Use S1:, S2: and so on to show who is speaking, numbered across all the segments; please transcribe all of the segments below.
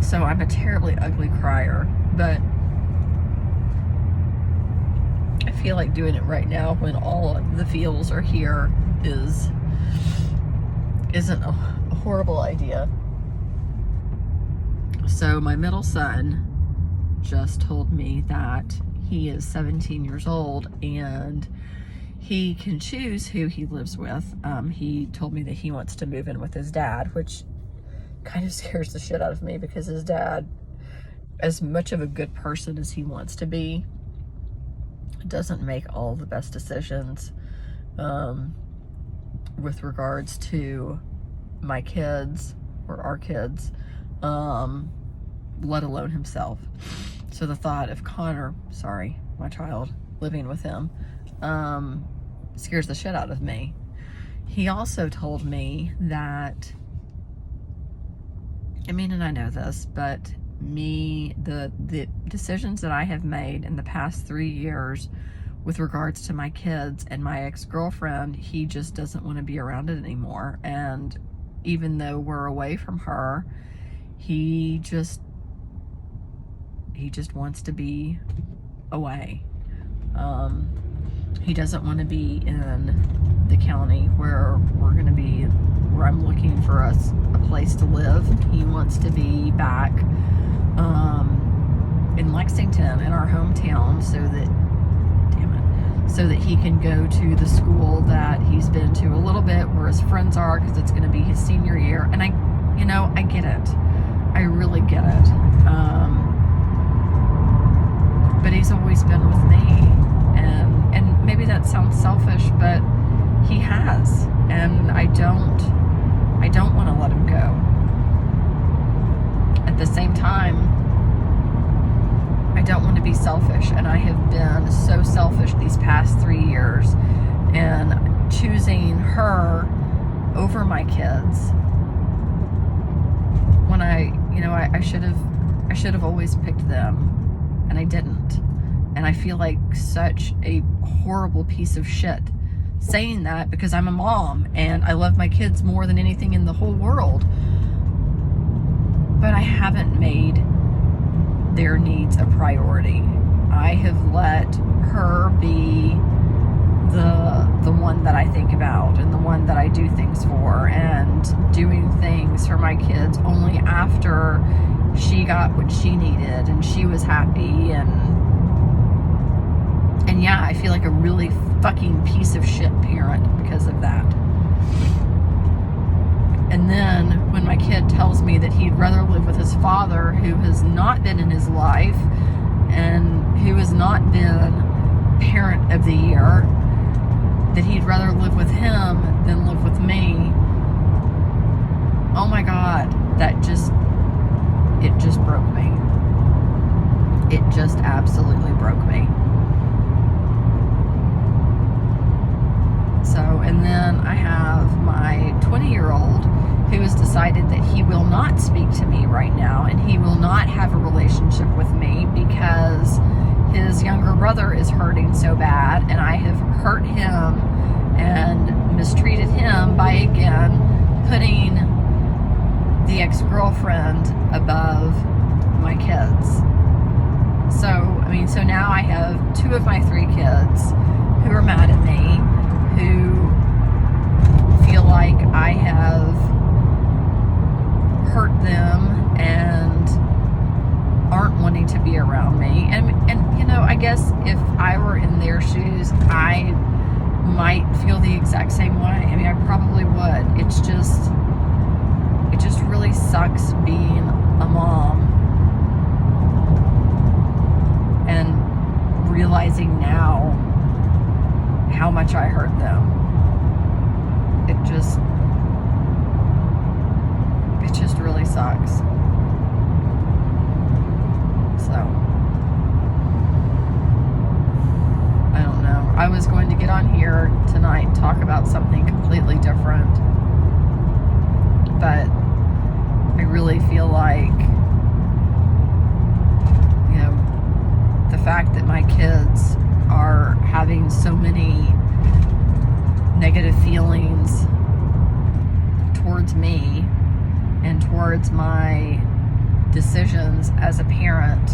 S1: So I'm a terribly ugly crier, but I feel like doing it right now when all of the feels are here isn't a horrible idea. So my middle son just told me that he is 17 years old and he can choose who he lives with. He told me that he wants to move in with his dad, which kind of scares the shit out of me because his dad, as much of a good person as he wants to be, doesn't make all the best decisions with regards to my kids or our kids, let alone himself. So the thought of Connor, my child, living with him scares the shit out of me. He also told me that, and I know this, but the decisions that I have made in the past 3 years with regards to my kids and my ex-girlfriend, he just doesn't want to be around it anymore. And even though we're away from her, he just wants to be away. He doesn't want to be in the county where I'm looking for us a place to live. He wants to be back in Lexington, in our hometown, so that he can go to the school that he's been to a little bit, where his friends are, because it's going to be his senior year. And I get it. I really get it. But he's always been with me, and maybe that sounds selfish, but he has, and I don't want to let him go. At the same time, I don't want to be selfish, and I have been so selfish these past 3 years, and choosing her over my kids when I should have always picked them, and I didn't. And I feel like such a horrible piece of shit saying that, because I'm a mom and I love my kids more than anything in the whole world. But I haven't made their needs a priority. I have let her be the one that I think about and the one that I do things for, and doing things for my kids only after she got what she needed and she was happy. And yeah, I feel like a really fucking piece of shit parent because of that. And then when my kid tells me that he'd rather live with his father, who has not been in his life and who has not been parent of the year, that he'd rather live with him than live with me. Oh my God, it just broke me. It just absolutely broke me. So, and then I have my 20-year-old who has decided that he will not speak to me right now, and he will not have a relationship with me because his younger brother is hurting so bad, and I have hurt him and mistreated him by, again, putting the ex-girlfriend above my kids. So now I have 2 of my 3 kids who are mad at me, who feel like I have hurt them and aren't wanting to be around me. And I guess if I were in their shoes, I might feel the exact same way. I probably would. It just really sucks being a mom and realizing now how much I hurt them. It just really sucks. So, I don't know. I was going to get on here tonight and talk about something completely different, but I really feel like, the fact that my kids are having so many negative feelings towards me and towards my decisions as a parent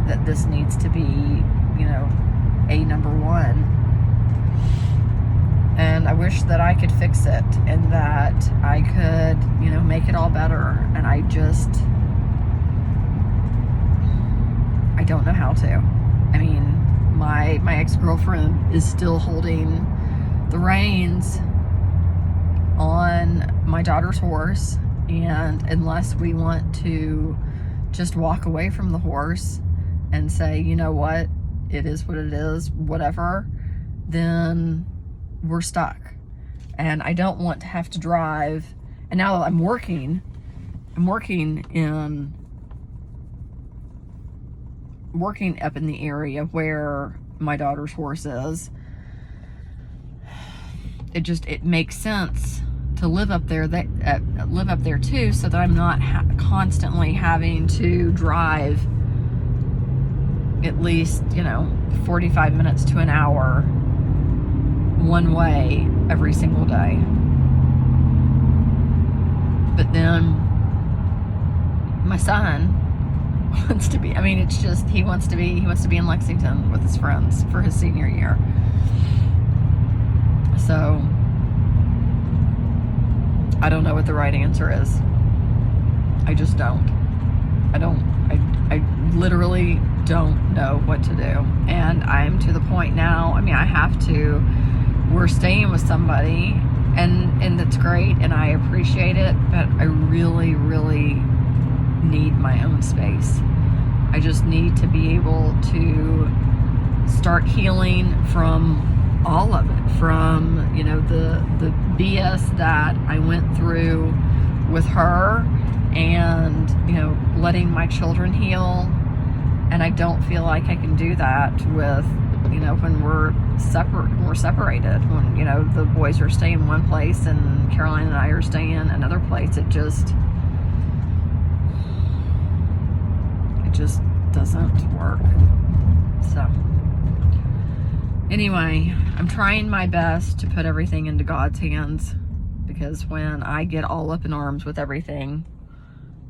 S1: that this needs to be, you know, a number one. And I wish that I could fix it and that I could, you know, make it all better. And I don't know how to. I mean, my ex-girlfriend is still holding the reins on my daughter's horse, and unless we want to just walk away from the horse and say, you know what, it is what it is, whatever, then we're stuck. And I don't want to have to drive. And now that I'm working up in the area where my daughter's horse is, it makes sense to live up there too, so that I'm not constantly having to drive at least, you know, 45 minutes to an hour one way every single day. But then my son wants to be, I mean, it's just, he wants to be in Lexington with his friends for his senior year. So I don't know what the right answer is. I just don't. I literally don't know what to do. And I'm to the point now, I mean, I have to, we're staying with somebody, and that's great, and I appreciate it, but I really, really need my own space. I just need to be able to start healing from all of it, from, you know, the BS that I went through with her, and, you know, letting my children heal. And I don't feel like I can do that with, you know, when we're separated, when, you know, the boys are staying in one place and Caroline and I are staying in another place. It just doesn't work. So anyway, I'm trying my best to put everything into God's hands, because when I get all up in arms with everything,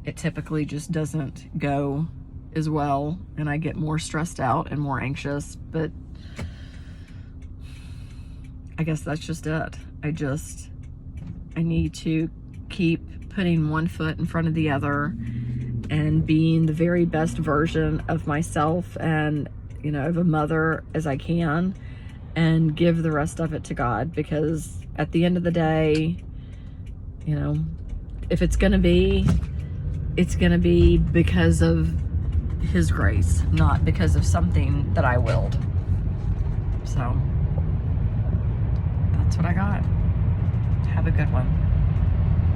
S1: it typically just doesn't go as well, and I get more stressed out and more anxious. But I guess that's just it. I need to keep putting one foot in front of the other and being the very best version of myself and, you know, of a mother as I can, and give the rest of it to God, because at the end of the day, you know, if it's gonna be, it's gonna be because of His grace, not because of something that I willed. So that's what I got. Have a good one.